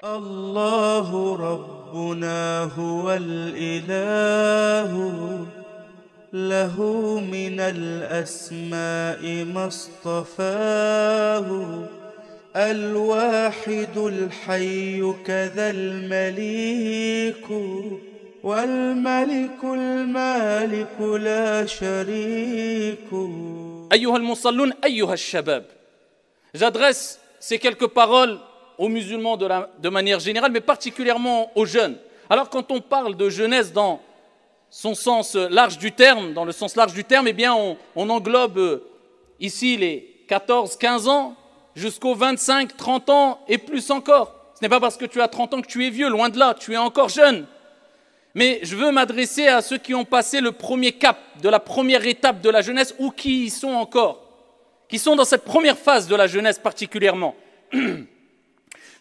الله ربنا هو الإله له من الأسماء ما اصطفاه الواحد الحي كذا المليك والملك المالك لا شريك. أيها المصلون أيها الشباب. J'adresse ces quelques paroles aux musulmans de manière générale, mais particulièrement aux jeunes. Alors quand on parle de jeunesse dans son sens large du terme, dans le sens large du terme, eh bien on englobe ici les 14, 15 ans jusqu'aux 25, 30 ans et plus encore. Ce n'est pas parce que tu as 30 ans que tu es vieux, loin de là, tu es encore jeune. Mais je veux m'adresser à ceux qui ont passé le premier cap de la première étape de la jeunesse ou qui y sont encore, qui sont dans cette première phase de la jeunesse particulièrement.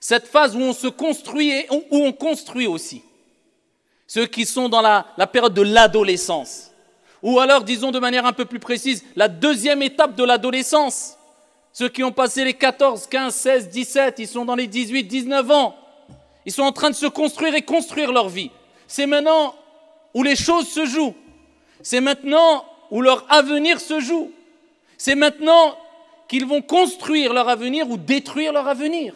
Cette phase où on se construit et où on construit aussi. Ceux qui sont dans la période de l'adolescence. Ou alors, disons de manière un peu plus précise, la deuxième étape de l'adolescence. Ceux qui ont passé les 14, 15, 16, 17, ils sont dans les 18, 19 ans. Ils sont en train de se construire et construire leur vie. C'est maintenant où les choses se jouent. C'est maintenant où leur avenir se joue. C'est maintenant qu'ils vont construire leur avenir ou détruire leur avenir.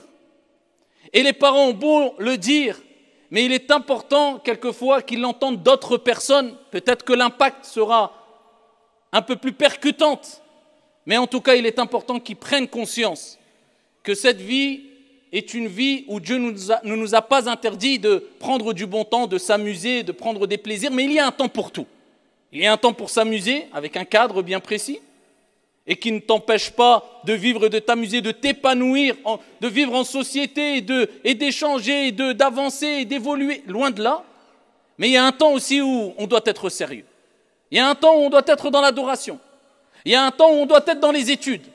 Et les parents ont beau le dire, mais il est important quelquefois qu'ils l'entendent d'autres personnes. Peut-être que l'impact sera un peu plus percutant. Mais en tout cas, il est important qu'ils prennent conscience que cette vie est une vie où Dieu ne nous a pas interdit de prendre du bon temps, de s'amuser, de prendre des plaisirs, mais il y a un temps pour tout. Il y a un temps pour s'amuser avec un cadre bien précis et qui ne t'empêche pas de vivre, de t'amuser, de t'épanouir, de vivre en société et d'échanger, d'avancer et d'évoluer, loin de là. Mais il y a un temps aussi où on doit être sérieux. Il y a un temps où on doit être dans l'adoration. Il y a un temps où on doit être dans les études.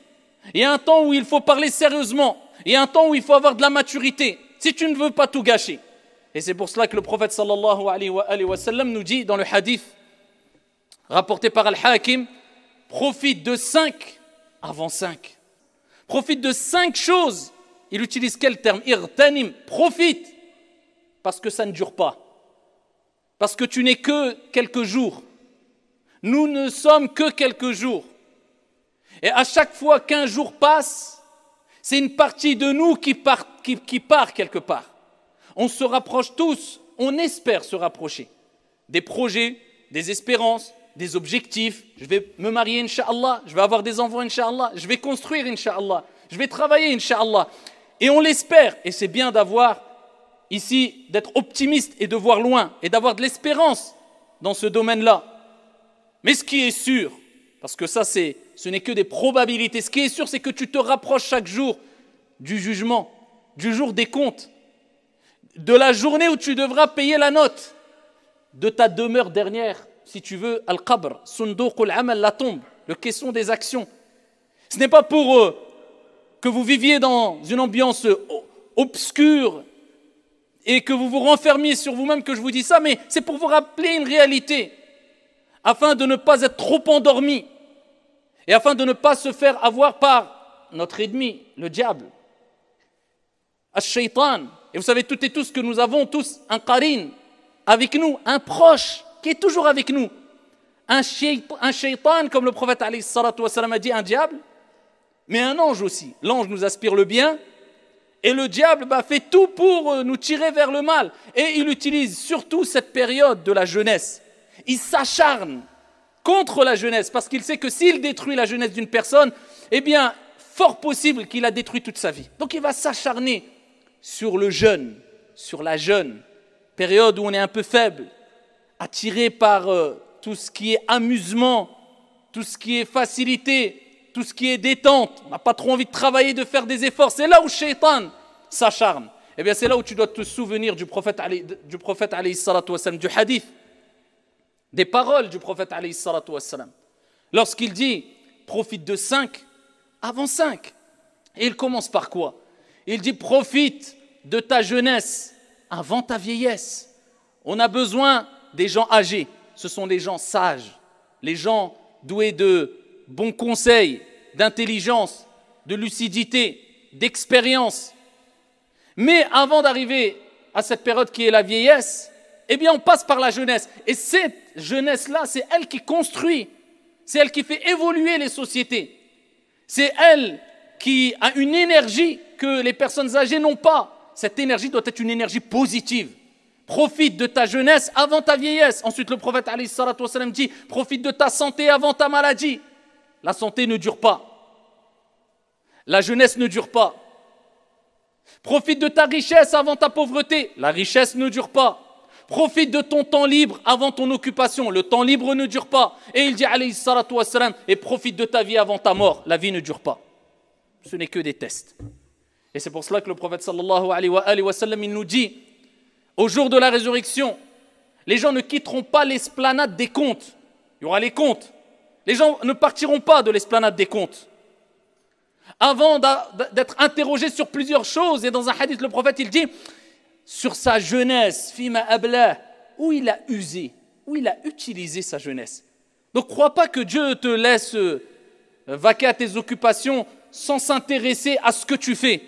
Il y a un temps où il faut parler sérieusement. Il y a un temps où il faut avoir de la maturité, si tu ne veux pas tout gâcher. Et c'est pour cela que le prophète sallallahu alayhi wa sallam nous dit dans le hadith rapporté par Al-Hakim, profite de 5 avant 5. Profite de 5 choses. Il utilise quel terme? Irtanim, profite. Parce que ça ne dure pas. Parce que tu n'es que quelques jours. Nous ne sommes que quelques jours. Et à chaque fois qu'un jour passe, c'est une partie de nous qui part quelque part. On se rapproche tous, on espère se rapprocher. Des projets, des espérances, des objectifs. Je vais me marier, Inch'Allah. Je vais avoir des enfants, Inch'Allah. Je vais construire, Inch'Allah. Je vais travailler, Inch'Allah. Et on l'espère. Et c'est bien d'avoir ici, d'être optimiste et de voir loin et d'avoir de l'espérance dans ce domaine-là. Mais ce qui est sûr, parce que ça, ce n'est que des probabilités. Ce qui est sûr, c'est que tu te rapproches chaque jour du jugement, du jour des comptes, de la journée où tu devras payer la note, de ta demeure dernière, si tu veux, al-qabr, sunduq al-amal, la tombe, le caisson des actions. Ce n'est pas pour que vous viviez dans une ambiance obscure et que vous vous renfermiez sur vous-même que je vous dis ça, mais c'est pour vous rappeler une réalité, afin de ne pas être trop endormi et afin de ne pas se faire avoir par notre ennemi, le diable, Ash-Shaytan. Et vous savez toutes et tous que nous avons tous un qarin avec nous, un proche qui est toujours avec nous. Un shaytan, comme le prophète alayhi salatu wassalam a dit, un diable, mais un ange aussi. L'ange nous aspire le bien et le diable fait tout pour nous tirer vers le mal. Et il utilise surtout cette période de la jeunesse. Il s'acharne contre la jeunesse parce qu'il sait que s'il détruit la jeunesse d'une personne, eh bien, fort possible qu'il a détruit toute sa vie. Donc il va s'acharner sur le jeune, sur la jeune, période où on est un peu faible, attiré par tout ce qui est amusement, tout ce qui est facilité, tout ce qui est détente. On n'a pas trop envie de travailler, de faire des efforts. C'est là où Shaitan s'acharne. Eh bien, c'est là où tu dois te souvenir du prophète alayhi salatu wassalam, du hadith, des paroles du prophète alayhi salatu wassalam. Lorsqu'il dit, profite de 5 avant 5. Et il commence par quoi? Il dit, profite de ta jeunesse avant ta vieillesse. On a besoin des gens âgés. Ce sont les gens sages, les gens doués de bons conseils, d'intelligence, de lucidité, d'expérience. Mais avant d'arriver à cette période qui est la vieillesse, eh bien on passe par la jeunesse. Et cette jeunesse-là, c'est elle qui construit, c'est elle qui fait évoluer les sociétés. C'est elle qui a une énergie que les personnes âgées n'ont pas. Cette énergie doit être une énergie positive. Profite de ta jeunesse avant ta vieillesse. Ensuite, le prophète alayhi salatu wassalam dit, profite de ta santé avant ta maladie. La santé ne dure pas. La jeunesse ne dure pas. Profite de ta richesse avant ta pauvreté. La richesse ne dure pas. Profite de ton temps libre avant ton occupation. Le temps libre ne dure pas. Et il dit alayhi salatu wassalam, et profite de ta vie avant ta mort. La vie ne dure pas. Ce n'est que des tests. Et c'est pour cela que le prophète sallallahu alayhi wa sallam, il nous dit, au jour de la résurrection, les gens ne quitteront pas l'esplanade des comptes. Il y aura les comptes. Les gens ne partiront pas de l'esplanade des comptes. Avant d'être interrogés sur plusieurs choses, et dans un hadith, le prophète, il dit, sur sa jeunesse, fima ablah, où il a usé, où il a utilisé sa jeunesse. Donc, crois pas que Dieu te laisse vaquer à tes occupations sans s'intéresser à ce que tu fais.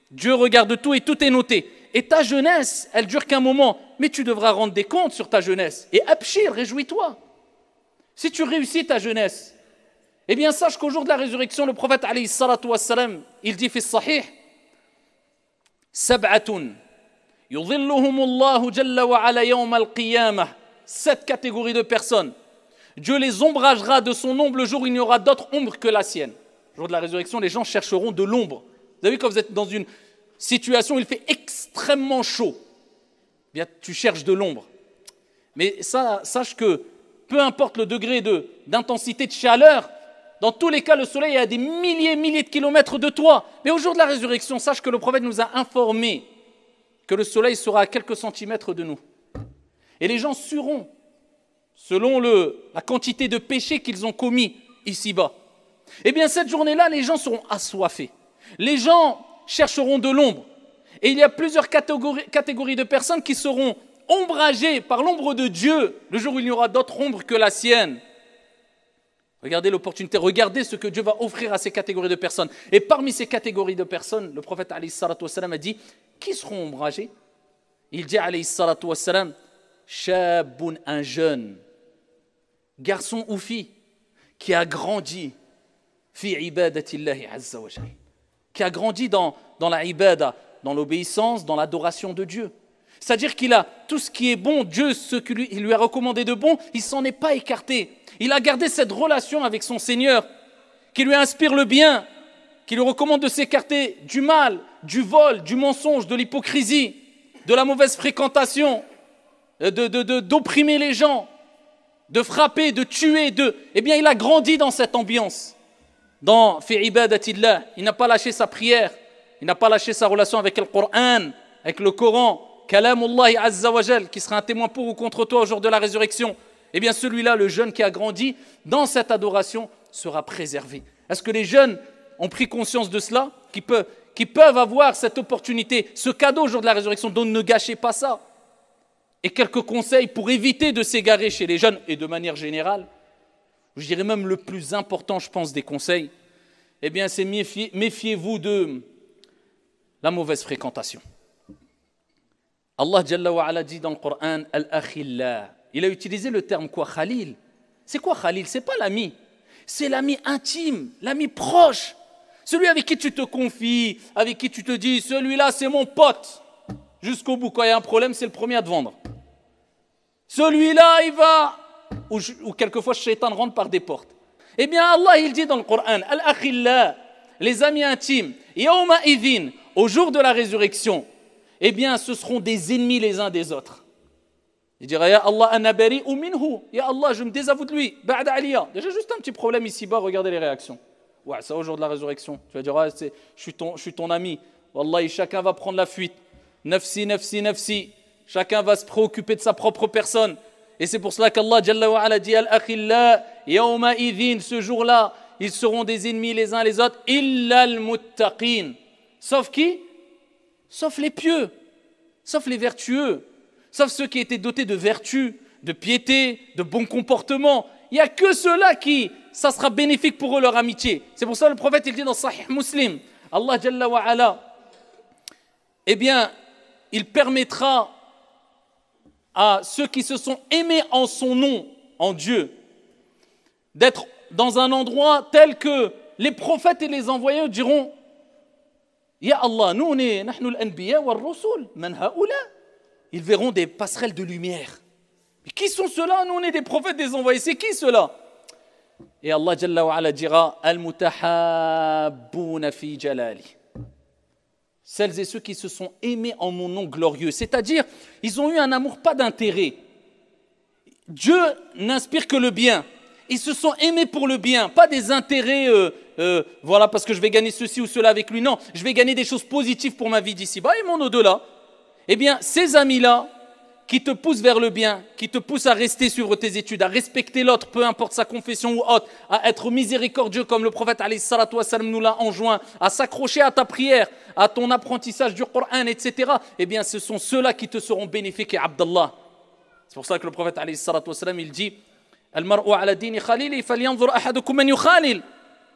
Dieu regarde tout et tout est noté. Et ta jeunesse, elle dure qu'un moment, mais tu devras rendre des comptes sur ta jeunesse. Et abshir, réjouis-toi. Si tu réussis ta jeunesse, eh bien sache qu'au jour de la résurrection, le prophète alayhi salatu wassalam, il dit fi sahih, sab'atun yudhilluhumullahu jalla wa ala yawm al-qiyamah. 7 catégories de personnes. Dieu les ombragera de son ombre le jour où il n'y aura d'autre ombre que la sienne. Le jour de la résurrection, les gens chercheront de l'ombre. Vous avez vu, quand vous êtes dans une situation où il fait extrêmement chaud, eh bien, tu cherches de l'ombre. Mais ça, sache que peu importe le degré d'intensité de chaleur, dans tous les cas, le soleil est à des milliers de kilomètres de toi. Mais au jour de la résurrection, sache que le prophète nous a informé que le soleil sera à quelques centimètres de nous. Et les gens sueront selon la quantité de péchés qu'ils ont commis ici-bas. Eh bien, cette journée-là, les gens seront assoiffés. Les gens chercheront de l'ombre. Et il y a plusieurs catégories de personnes qui seront ombragées par l'ombre de Dieu le jour où il n'y aura d'autre ombre que la sienne. Regardez l'opportunité, regardez ce que Dieu va offrir à ces catégories de personnes. Et parmi ces catégories de personnes, le prophète alayhi salatu wassalam a dit, qui seront ombragés? Il dit alayhi salatu wassalam, shabun, un jeune, garçon ou fille, qui a grandi fi ibadatillahi azza wa jal, qui a grandi dans la ibada, dans l'obéissance, dans l'adoration de Dieu. C'est-à-dire qu'il a tout ce qui est bon, Dieu, ce qu'il lui a recommandé de bon, il s'en est pas écarté. Il a gardé cette relation avec son Seigneur, qui lui inspire le bien, qui lui recommande de s'écarter du mal, du vol, du mensonge, de l'hypocrisie, de la mauvaise fréquentation, d'opprimer les gens, de frapper, de tuer, Eh bien, il a grandi dans cette ambiance. Dans fi ibadatillah, il n'a pas lâché sa prière, il n'a pas lâché sa relation avec le Coran, avec le Coran, Kalamullahi azza wa jal, qui sera un témoin pour ou contre toi au jour de la résurrection. Eh bien, celui-là, le jeune qui a grandi dans cette adoration, sera préservé. Est-ce que les jeunes ont pris conscience de cela, qui peuvent avoir cette opportunité, ce cadeau au jour de la résurrection, donc ne gâchez pas ça? Et quelques conseils pour éviter de s'égarer chez les jeunes, et de manière générale, je dirais même le plus important, je pense, des conseils, eh bien, c'est méfiez-vous de la mauvaise fréquentation. Allah Jalla wa Ala dit dans le Coran, Al-Akhillah. Il a utilisé le terme quoi, Khalil. C'est quoi Khalil? C'est pas l'ami. C'est l'ami intime, l'ami proche. Celui avec qui tu te confies, avec qui tu te dis, celui-là c'est mon pote. Jusqu'au bout, quand il y a un problème, c'est le premier à te vendre. Celui-là, il va... Ou quelquefois, Shaitan rentre par des portes. Eh bien, Allah, il dit dans le Coran, Al-Akhillah, les amis intimes, Yawma idhin, au jour de la résurrection, eh bien, ce seront des ennemis les uns des autres. Il dira, Ya Allah, ana bari'u minhu. Ya Allah, je me désavoue de lui. Ba'da aliya. Déjà, juste un petit problème ici-bas, regardez les réactions. Ouais, ça, au jour de la résurrection. Tu vas dire, je suis ton ami. Wallahi, chacun va prendre la fuite. Nafsi, nafsi, nafsi. Chacun va se préoccuper de sa propre personne. Et c'est pour cela qu'Allah Jalla wa Ala dit, Al-Akhillah, Yawma idhin, ce jour-là, ils seront des ennemis les uns les autres. Illa al-muttaqin. Sauf qui? Sauf les pieux. Sauf les vertueux. Sauf ceux qui étaient dotés de vertus, de piété, de bon comportement. Il n'y a que ceux-là qui, ça sera bénéfique pour eux leur amitié. C'est pour ça que le prophète il dit dans Sahih Muslim, Allah Jalla wa Ala, eh bien, il permettra à ceux qui se sont aimés en son nom, en Dieu, d'être dans un endroit tel que les prophètes et les envoyés diront Ya Allah, nous on est nahnu al-anbiya wal-rusul, man haoula. Ils verront des passerelles de lumière. Mais qui sont ceux-là? Nous on est des prophètes, des envoyés. C'est qui ceux-là? Et Allah Jalla wa Ala dira Al-mutahabbouna fi jalali. Celles et ceux qui se sont aimés en mon nom glorieux. C'est-à-dire, ils ont eu un amour pas d'intérêt. Dieu n'inspire que le bien. Ils se sont aimés pour le bien, pas des intérêts, voilà, parce que je vais gagner ceci ou cela avec lui. Non, je vais gagner des choses positives pour ma vie d'ici-bas et mon au-delà. Eh bien, ces amis-là, qui te poussent vers le bien, qui te poussent à rester suivre tes études, à respecter l'autre, peu importe sa confession ou autre, à être miséricordieux comme le prophète alayhi salatu wassalam nous l'a enjoint, à s'accrocher à ta prière, à ton apprentissage du Coran, etc. Eh bien, ce sont ceux-là qui te seront bénéfiques, et Abdallah. C'est pour ça que le prophète alayhi salatu wassalam, il dit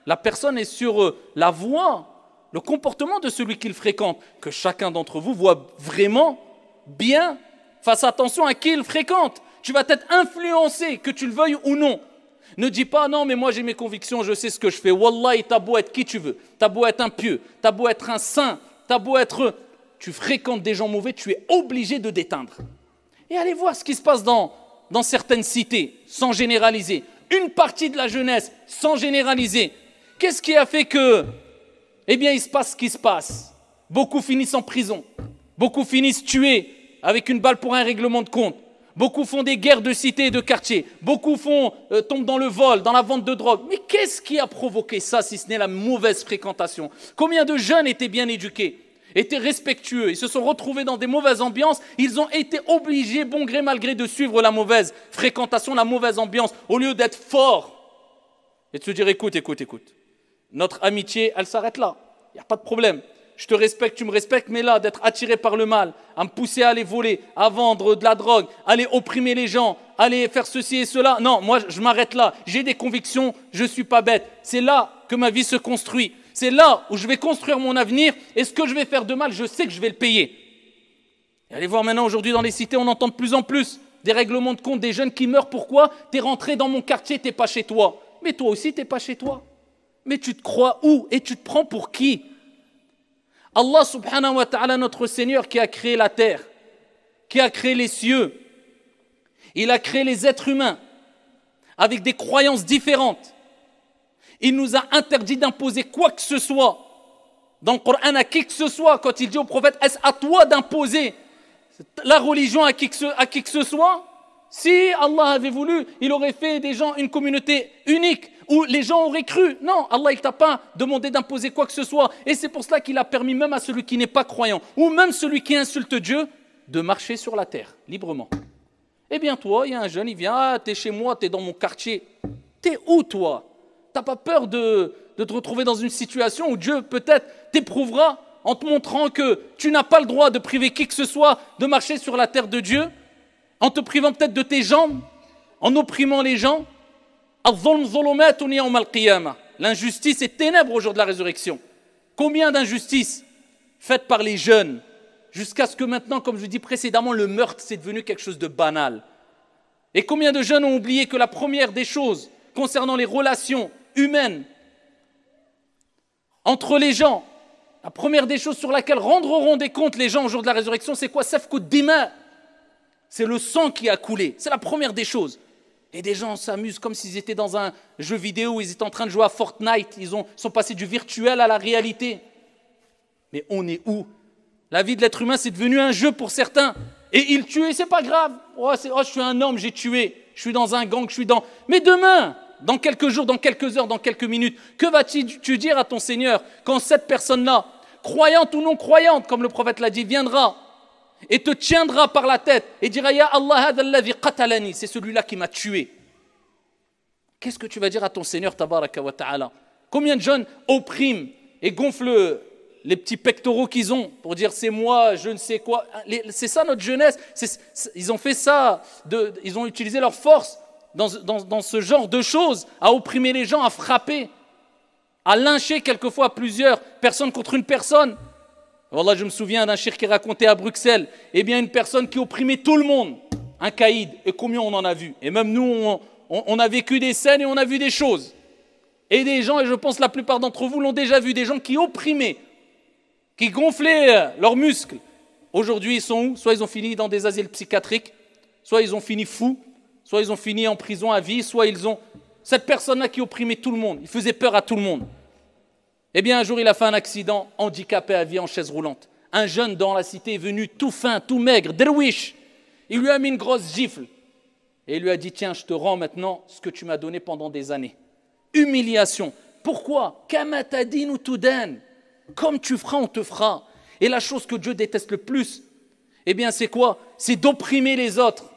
la personne est sur la voie, le comportement de celui qu'il fréquente, que chacun d'entre vous voit vraiment bien. Fasse attention à qui il fréquente. Tu vas être influencé, que tu le veuilles ou non. Ne dis pas non, mais moi j'ai mes convictions, je sais ce que je fais. Wallahi, t'as beau être qui tu veux, t'as beau être un pieux, t'as beau être un saint, t'as beau être. Tu fréquentes des gens mauvais, tu es obligé de d'éteindre. Et allez voir ce qui se passe dans certaines cités, sans généraliser. Une partie de la jeunesse, sans généraliser. Qu'est-ce qui a fait que, eh bien, il se passe ce qui se passe? Beaucoup finissent en prison. Beaucoup finissent tués avec une balle pour un règlement de compte. Beaucoup font des guerres de cité et de quartier. Beaucoup tombent dans le vol, dans la vente de drogue. Mais qu'est-ce qui a provoqué ça, si ce n'est la mauvaise fréquentation? Combien de jeunes étaient bien éduqués, étaient respectueux, ils se sont retrouvés dans des mauvaises ambiances, ils ont été obligés, bon gré mal gré, de suivre la mauvaise fréquentation, la mauvaise ambiance, au lieu d'être forts et de se dire écoute, notre amitié, elle s'arrête là, il n'y a pas de problème. Je te respecte, tu me respectes, mais là, d'être attiré par le mal, à me pousser à aller voler, à vendre de la drogue, à aller opprimer les gens, à aller faire ceci et cela, non, moi, je m'arrête là. J'ai des convictions, je ne suis pas bête. C'est là que ma vie se construit. C'est là où je vais construire mon avenir. Et ce que je vais faire de mal, je sais que je vais le payer. Et allez voir maintenant, aujourd'hui, dans les cités, on entend de plus en plus des règlements de compte, des jeunes qui meurent. Pourquoi? Tu es rentré dans mon quartier, tu n'es pas chez toi. Mais toi aussi, tu n'es pas chez toi. Mais tu te crois où? Et tu te prends pour qui? Allah subhanahu wa ta'ala, notre Seigneur qui a créé la terre, qui a créé les cieux, il a créé les êtres humains avec des croyances différentes. Il nous a interdit d'imposer quoi que ce soit dans le Coran à qui que ce soit. Quand il dit au prophète, est-ce à toi d'imposer la religion à qui que ce soit? Si Allah avait voulu, il aurait fait des gens une communauté unique où les gens auraient cru. Non, Allah il t'a pas demandé d'imposer quoi que ce soit. Et c'est pour cela qu'il a permis même à celui qui n'est pas croyant, ou même celui qui insulte Dieu, de marcher sur la terre, librement. Eh bien toi, il y a un jeune, il vient, ah, t'es chez moi, t'es dans mon quartier. T'es où toi? T'as pas peur de te retrouver dans une situation où Dieu peut-être t'éprouvera en te montrant que tu n'as pas le droit de priver qui que ce soit de marcher sur la terre de Dieu, en te privant peut-être de tes jambes, en opprimant les gens. L'injustice est ténèbres au jour de la résurrection. Combien d'injustices faites par les jeunes, jusqu'à ce que maintenant, comme je vous dis précédemment, le meurtre c'est devenu quelque chose de banal. Et combien de jeunes ont oublié que la première des choses concernant les relations humaines entre les gens, la première des choses sur laquelle rendront des comptes les gens au jour de la résurrection, c'est quoi? Safku dima. C'est le sang qui a coulé. C'est la première des choses. Et des gens s'amusent comme s'ils étaient dans un jeu vidéo où ils étaient en train de jouer à Fortnite. Ils sont passés du virtuel à la réalité. Mais on est où? La vie de l'être humain, c'est devenu un jeu pour certains. Et ils tuent, c'est pas grave. Je suis un homme, j'ai tué. Je suis dans un gang, je suis dans... Mais demain, dans quelques jours, dans quelques heures, dans quelques minutes, que vas-tu dire à ton Seigneur quand cette personne-là, croyante ou non croyante, comme le prophète l'a dit, viendra et te tiendra par la tête et dira Ya Allah hadha alladhi qatalani, c'est celui-là qui m'a tué. Qu'est-ce que tu vas dire à ton Seigneur tabaraka wa ta'ala? Combien de jeunes oppriment et gonflent les petits pectoraux qu'ils ont pour dire c'est moi, je ne sais quoi. C'est ça notre jeunesse. Ils ont fait ça, ils ont utilisé leur force dans ce genre de choses, à opprimer les gens, à frapper, à lyncher quelquefois plusieurs personnes contre une personne. Wallah, je me souviens d'un cheikh qui racontait à Bruxelles, eh bien une personne qui opprimait tout le monde, un caïd, et combien on en a vu. Et même nous, on a vécu des scènes et on a vu des choses. Et des gens, et je pense la plupart d'entre vous l'ont déjà vu, des gens qui opprimaient, qui gonflaient leurs muscles. Aujourd'hui, ils sont où? Soit ils ont fini dans des asiles psychiatriques, soit ils ont fini fous, soit ils ont fini en prison à vie, soit ils ont... Cette personne-là qui opprimait tout le monde, il faisait peur à tout le monde. Eh bien, un jour, il a fait un accident, handicapé à vie en chaise roulante. Un jeune dans la cité est venu tout fin, tout maigre, derwish. Il lui a mis une grosse gifle. Et il lui a dit, tiens, je te rends maintenant ce que tu m'as donné pendant des années. Humiliation. Pourquoi? Kamatadin ou tudan. Comme tu feras, on te fera. Et la chose que Dieu déteste le plus, eh bien, c'est quoi? C'est d'opprimer les autres.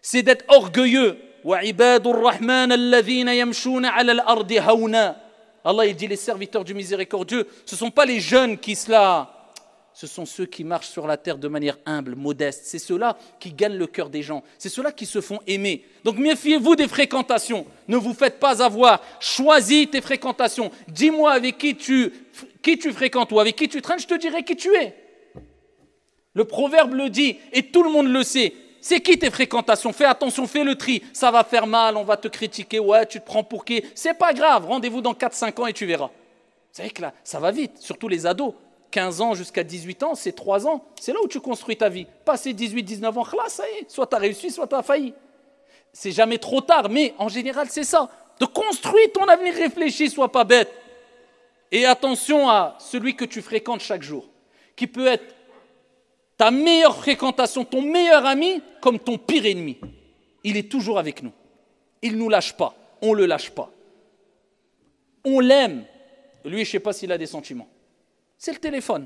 C'est d'être orgueilleux. Wa ibadur rahman alladhina yamshuna ala al-ardi hawna. Allah, il dit, les serviteurs du miséricordieux, ce ne sont pas les jeunes qui cela, ce sont ceux qui marchent sur la terre de manière humble, modeste. C'est ceux-là qui gagnent le cœur des gens. C'est ceux-là qui se font aimer. Donc méfiez-vous des fréquentations. Ne vous faites pas avoir. Choisis tes fréquentations. Dis-moi avec qui tu fréquentes ou avec qui tu traînes, je te dirai qui tu es. Le proverbe le dit et tout le monde le sait. C'est qui tes fréquentations? Fais attention, fais le tri. Ça va faire mal, on va te critiquer. Ouais, tu te prends pour qui? C'est pas grave, rendez-vous dans 4-5 ans et tu verras. Vous savez que là, ça va vite, surtout les ados. 15 ans jusqu'à 18 ans, c'est 3 ans. C'est là où tu construis ta vie. Passé 18-19 ans, là, ça y est. Soit tu as réussi, soit tu as failli. C'est jamais trop tard, mais en général, c'est ça. De construire ton avenir, réfléchis, sois pas bête. Et attention à celui que tu fréquentes chaque jour, qui peut être ta meilleure fréquentation, ton meilleur ami, comme ton pire ennemi. Il est toujours avec nous. Il ne nous lâche pas. On ne le lâche pas. On l'aime. Lui, je ne sais pas s'il a des sentiments. C'est le téléphone.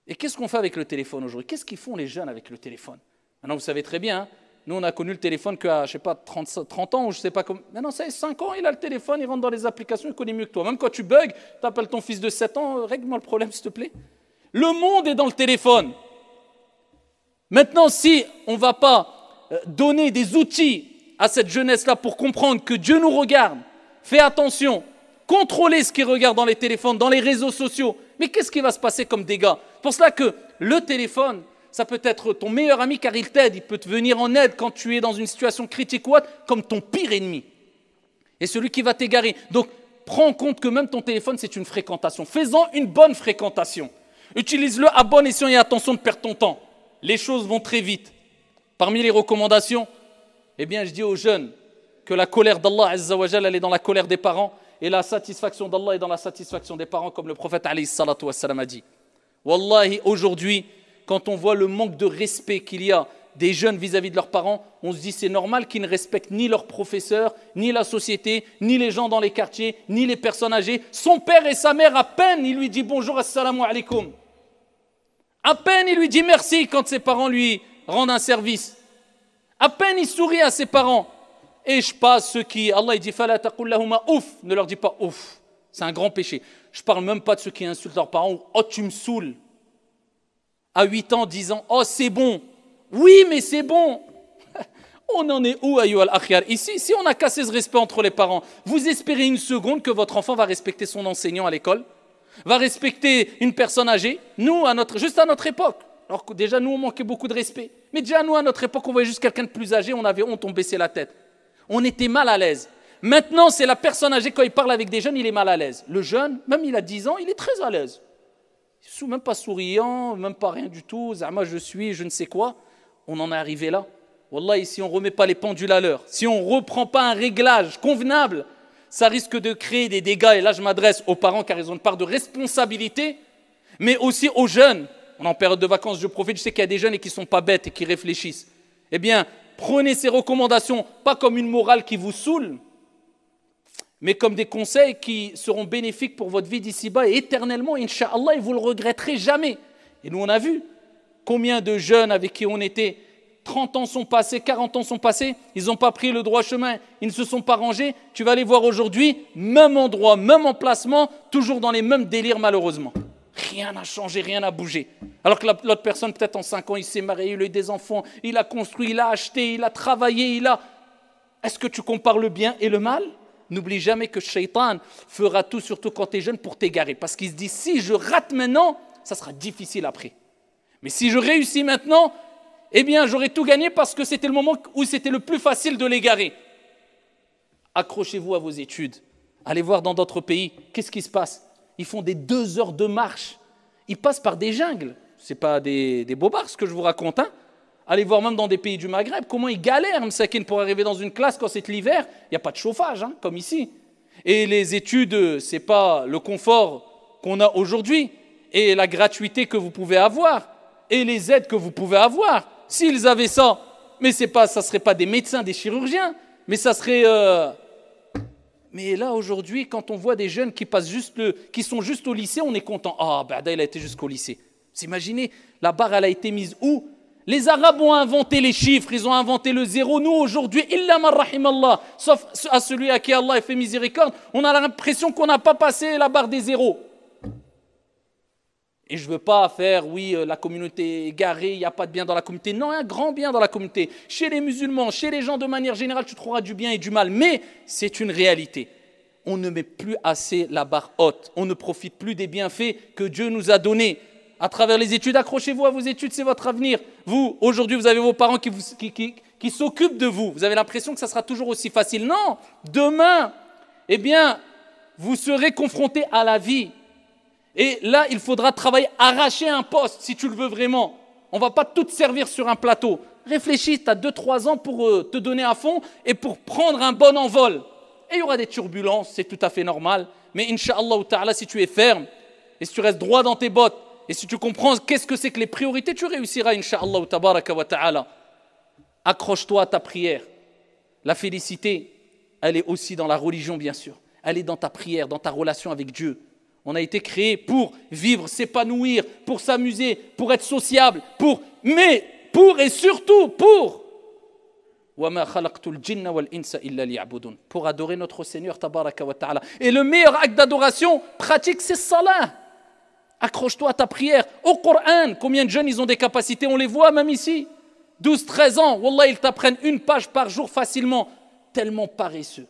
Et qu'est-ce qu'on fait avec le téléphone aujourd'hui? Qu'est-ce qu'ils font les jeunes avec le téléphone? Maintenant, vous savez très bien, hein, nous, on a connu le téléphone qu'à, je ne sais pas, 30 ans, ou je ne sais pas comment. Maintenant, ça fait 5 ans, il a le téléphone, il rentre dans les applications, il connaît mieux que toi. Même quand tu bugs, tu appelles ton fils de 7 ans, règle-moi le problème, s'il te plaît. Le monde est dans le téléphone. Maintenant, si on ne va pas donner des outils à cette jeunesse-là pour comprendre que Dieu nous regarde, fais attention, contrôlez ce qu'ils regardent dans les téléphones, dans les réseaux sociaux. Mais qu'est-ce qui va se passer comme dégâts? Pour cela que le téléphone, ça peut être ton meilleur ami car il t'aide, il peut te venir en aide quand tu es dans une situation critique ou autre, comme ton pire ennemi. Et celui qui va t'égarer. Donc, prends en compte que même ton téléphone, c'est une fréquentation. Fais-en une bonne fréquentation. Utilise-le à bon escient et attention de perdre ton temps. Les choses vont très vite. Parmi les recommandations, eh bien, je dis aux jeunes que la colère d'Allah Azza wa Jalla, elle est dans la colère des parents et la satisfaction d'Allah est dans la satisfaction des parents, comme le prophète alayhi salatu wassalam a dit. Wallahi, aujourd'hui, quand on voit le manque de respect qu'il y a des jeunes vis-à-vis de leurs parents, on se dit c'est normal qu'ils ne respectent ni leurs professeurs, ni la société, ni les gens dans les quartiers, ni les personnes âgées. Son père et sa mère, à peine, il lui dit bonjour, assalamu alaikum. À peine, il lui dit merci quand ses parents lui rendent un service. À peine, il sourit à ses parents. Et je passe ceux qui, Allah il dit fala taqul lahuma ouf, ne leur dis pas ouf. C'est un grand péché. Je ne parle même pas de ceux qui insultent leurs parents ou oh tu me saoules. À 8 ans, 10 ans, oh c'est bon. Oui, mais c'est bon. On en est où, ayyuhal akhyar? Ici, si on a cassé ce respect entre les parents, vous espérez une seconde que votre enfant va respecter son enseignant à l'école, va respecter une personne âgée? Nous, juste à notre époque, alors que déjà nous, on manquait beaucoup de respect. Mais déjà nous, à notre époque, on voyait juste quelqu'un de plus âgé, on avait honte, on baissait la tête. On était mal à l'aise. Maintenant, c'est la personne âgée, quand il parle avec des jeunes, il est mal à l'aise. Le jeune, même il a 10 ans, il est très à l'aise. Même pas souriant, même pas rien du tout. Zama, je suis, je ne sais quoi. On en est arrivé là. Wallah, si on ne remet pas les pendules à l'heure, si on ne reprend pas un réglage convenable, ça risque de créer des dégâts. Et là, je m'adresse aux parents car ils ont une part de responsabilité, mais aussi aux jeunes. On est en période de vacances, je profite, je sais qu'il y a des jeunes et qui ne sont pas bêtes et qui réfléchissent. Eh bien, prenez ces recommandations, pas comme une morale qui vous saoule, mais comme des conseils qui seront bénéfiques pour votre vie d'ici-bas et éternellement, Inch'Allah, et vous ne le regretterez jamais. Et nous, on a vu combien de jeunes avec qui on était, 30 ans sont passés, 40 ans sont passés, ils n'ont pas pris le droit chemin, ils ne se sont pas rangés. Tu vas les voir aujourd'hui, même endroit, même emplacement, toujours dans les mêmes délires malheureusement. Rien n'a changé, rien n'a bougé. Alors que l'autre personne, peut-être en 5 ans, il s'est marié, il a eu des enfants, il a construit, il a acheté, il a travaillé, il a... Est-ce que tu compares le bien et le mal? N'oublie jamais que Shaitan fera tout, surtout quand tu es jeune, pour t'égarer. Parce qu'il se dit, si je rate maintenant, ça sera difficile après. Mais si je réussis maintenant, eh bien, j'aurai tout gagné parce que c'était le moment où c'était le plus facile de l'égarer. Accrochez-vous à vos études. Allez voir dans d'autres pays, qu'est-ce qui se passe? Ils font des 2 heures de marche. Ils passent par des jungles. Ce n'est pas des bobards ce que je vous raconte. Hein. Allez voir même dans des pays du Maghreb, comment ils galèrent, Msakin, pour arriver dans une classe quand c'est l'hiver. Il n'y a pas de chauffage, hein, comme ici. Et les études, ce n'est pas le confort qu'on a aujourd'hui. Et la gratuité que vous pouvez avoir. Et les aides que vous pouvez avoir. S'ils avaient ça, mais ça ne serait pas des médecins, des chirurgiens, mais ça serait... Mais là, aujourd'hui, quand on voit des jeunes qui sont juste au lycée, on est content. Ah, Bada, il a été jusqu'au lycée. Vous imaginez, la barre, elle a été mise où? Les Arabes ont inventé les chiffres, ils ont inventé le zéro. Nous, aujourd'hui, illa man rahimallah, sauf à celui à qui Allah a fait miséricorde, on a l'impression qu'on n'a pas passé la barre des zéros. Et je ne veux pas faire, la communauté est égarée, il n'y a pas de bien dans la communauté. Non, il y a un grand bien dans la communauté. Chez les musulmans, chez les gens de manière générale, tu trouveras du bien et du mal. Mais c'est une réalité. On ne met plus assez la barre haute. On ne profite plus des bienfaits que Dieu nous a donnés. À travers les études, accrochez-vous à vos études, c'est votre avenir. Vous, aujourd'hui, vous avez vos parents qui s'occupent de vous. Vous avez l'impression que ça sera toujours aussi facile. Non, demain, eh bien, vous serez confrontés à la vie. Et là, il faudra travailler, arracher un poste si tu le veux vraiment. On ne va pas tout te servir sur un plateau. Réfléchis, tu as 2-3 ans pour te donner à fond et pour prendre un bon envol. Et il y aura des turbulences, c'est tout à fait normal. Mais Inch'Allah ta'ala, si tu es ferme et si tu restes droit dans tes bottes et si tu comprends qu'est-ce que c'est que les priorités, tu réussiras, Inch'Allah tabaraka wa ta'ala. Accroche-toi à ta prière. La félicité, elle est aussi dans la religion, bien sûr. Elle est dans ta prière, dans ta relation avec Dieu. On a été créé pour vivre, s'épanouir, pour s'amuser, pour être sociable, pour et surtout pour adorer notre Seigneur tabaraka wa ta'ala. Et le meilleur acte d'adoration pratique, c'est salat. Accroche-toi à ta prière. Au Coran, combien de jeunes ils ont des capacités, on les voit même ici. 12-13 ans, wallah, ils t'apprennent 1 page par jour facilement. Tellement paresseux,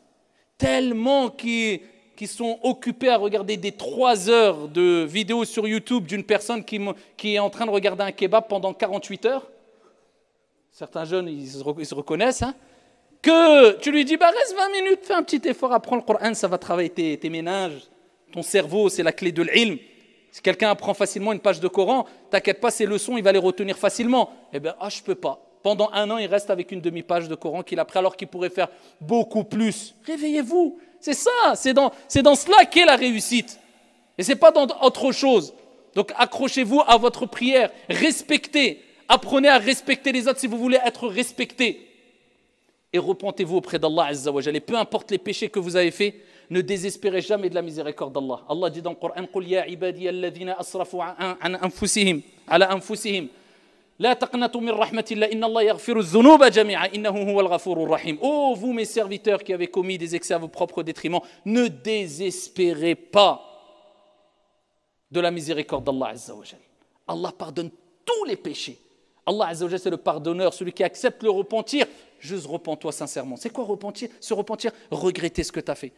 tellement qui sont occupés à regarder des 3 heures de vidéos sur YouTube d'une personne qui est en train de regarder un kebab pendant 48 heures. Certains jeunes, ils se reconnaissent. Hein, que tu lui dis, reste 20 minutes, fais un petit effort, apprends le Coran, ça va travailler tes méninges. Ton cerveau, c'est la clé de l'ilm. Si quelqu'un apprend facilement une page de Coran, t'inquiète pas, ses leçons, il va les retenir facilement. Eh bien, je peux pas. Pendant 1 an, il reste avec une demi-page de Coran qu'il a pris alors qu'il pourrait faire beaucoup plus. Réveillez-vous. C'est ça, c'est dans cela qu'est la réussite. Et ce n'est pas dans autre chose. Donc accrochez-vous à votre prière, respectez, apprenez à respecter les autres si vous voulez être respecté. Et repentez-vous auprès d'Allah Azza wa Jalla. Et peu importe les péchés que vous avez faits, ne désespérez jamais de la miséricorde d'Allah. Allah dit dans le Coran, قُلْ يَا عِبَادِيَ الَّذِينَ أَسْرَفُوا عَنْ أَنفُسِهِمْ عَلَى أَنفُسِهِمْ لا تقنطوا من رحمة الله إن الله يغفر الذنوب جميعا إنه هو الغفور الرحيم. Oh vous mes serviteurs qui avez commis des excès à vos propres détriments, ne désespérez pas de la miséricorde d'Allah Azza wa Jal. Allah pardonne tous les péchés. Allah Azza wa Jal, c'est le pardonneur, celui qui accepte le repentir. Juste repens-toi sincèrement. C'est quoi repentir? Se repentir, regretter ce que tu as fait.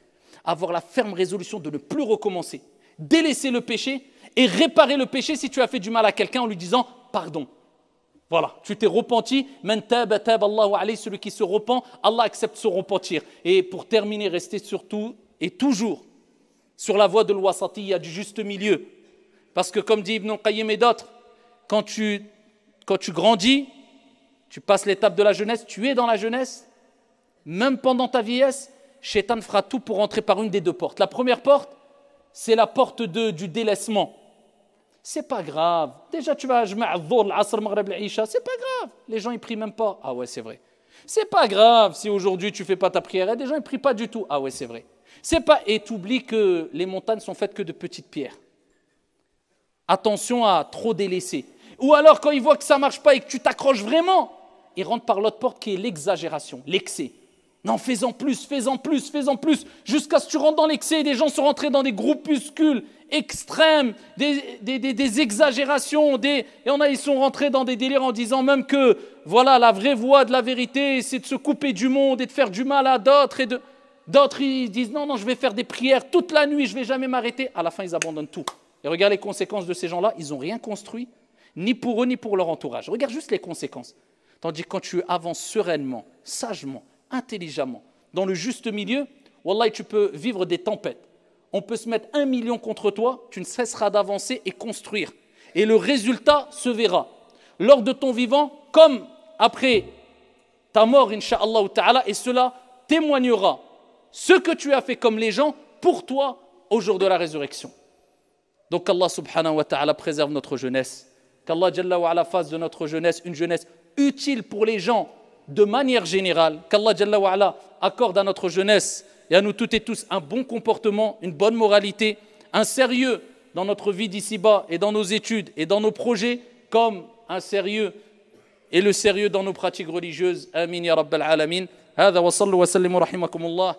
Avoir la ferme résolution de ne plus recommencer. Délaisser le péché et réparer le péché si tu as fait du mal à quelqu'un en lui disant pardon. Voilà, tu t'es repenti, celui qui se repent, Allah accepte son repentir. Et pour terminer, restez surtout et toujours sur la voie de l'wasatiyya, du juste milieu. Parce que comme dit Ibn Qayyim et d'autres, quand tu grandis, tu passes l'étape de la jeunesse, tu es dans la jeunesse, même pendant ta vieillesse, Shaitan fera tout pour entrer par une des 2 portes. La première porte, c'est la porte du délaissement. C'est pas grave. Déjà, tu vas à Dhuhr, l'Asr, Maghrib, l'Isha. C'est pas grave. Les gens, ils prient même pas. Ah ouais, c'est vrai. C'est pas grave si aujourd'hui tu fais pas ta prière. Et des gens, ils prient pas du tout. Ah ouais, c'est vrai. C'est pas. Et tu oublies que les montagnes sont faites que de petites pierres. Attention à trop délaisser. Ou alors, quand ils voient que ça marche pas et que tu t'accroches vraiment, ils rentrent par l'autre porte qui est l'exagération, l'excès. Non, fais-en plus, jusqu'à ce que tu rentres dans l'excès. Des gens sont rentrés dans des groupuscules extrêmes, des exagérations, et ils sont rentrés dans des délires en disant même que voilà, la vraie voie de la vérité, c'est de se couper du monde et de faire du mal à d'autres. D'autres, ils disent non, je vais faire des prières toute la nuit, je ne vais jamais m'arrêter. À la fin, ils abandonnent tout. Et regarde les conséquences de ces gens-là, ils n'ont rien construit, ni pour eux, ni pour leur entourage. Regarde juste les conséquences. Tandis que quand tu avances sereinement, sagement, intelligemment, dans le juste milieu, wallah, tu peux vivre des tempêtes. On peut se mettre 1 million contre toi, tu ne cesseras d'avancer et construire. Et le résultat se verra. Lors de ton vivant, comme après ta mort, incha'Allah ta'ala, et cela témoignera ce que tu as fait comme les gens pour toi au jour de la résurrection. Donc Allah subhanahu wa ta'ala préserve notre jeunesse. Qu'Allah Jalla wa ala fasse de notre jeunesse une jeunesse utile pour les gens de manière générale. Qu'Allah Jalla wa ala accorde à notre jeunesse et à nous toutes et tous un bon comportement, une bonne moralité, un sérieux dans notre vie d'ici-bas et dans nos études et dans nos projets, comme un sérieux et le sérieux dans nos pratiques religieuses. Amin ya rabbal alamin. هذا وصلوا وسلموا رحمكم الله